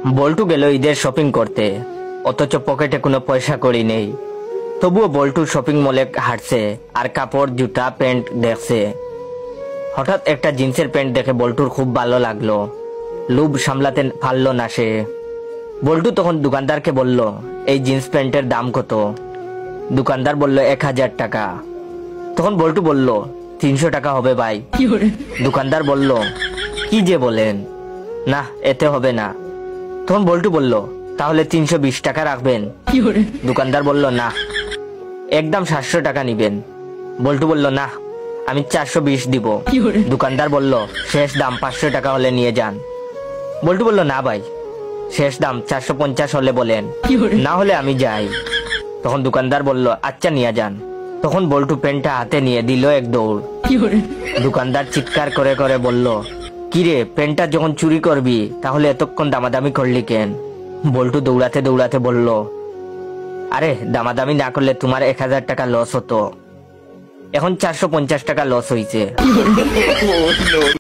বল্টু গেল ঈদের শপিং করতে, অথচ পকেটে কোনো পয়সা কড়ি নেই। তবুও বল্টু শপিং মলে হাঁটছে আর কাপড় জুতা প্যান্ট দেখছে। হঠাৎ একটা জিন্সের প্যান্ট দেখে বল্টুর খুব ভালো লাগলো। লোভ সামলাতে পারল না সে। বল্টু তখন দোকানদারকে বলল, এই জিন্স প্যান্টের দাম কত? দোকানদার বলল 1000 টাকা। তখন বল্টু বলল, 300 টাকা হবে ভাই। দোকানদার বলল, কি যে বলেন, না এতে হবে না। তখন বল্টু বলল, তাহলে 320 টাকা রাখবেন? দোকানদার বলল, না একদম 700 টাকা নিবেন। বল্টু বলল, না আমি 420 দিব। দোকানদার বলল, শেষ দাম 500 টাকা হলে নিয়ে যান। বল্টু বলল, না ভাই, শেষ দাম 450 হলে বলেন, না হলে আমি যাই। তখন দোকানদার বলল, আচ্ছা নিয়ে যান। তখন বল্টু প্যান্টটা হাতে নিয়ে দিল এক দৌড়। দোকানদার চিৎকার করে করে বলল, কিরে প্যান্টটা যখন চুরি করবি তাহলে এতক্ষণ দামাদামি করলি কেন? বল্টু দৌড়াতে দৌড়াতে বলল, আরে দামাদামি না করলে তোমার 1000 টাকা লস হতো, এখন 450 টাকা লস হয়েছে।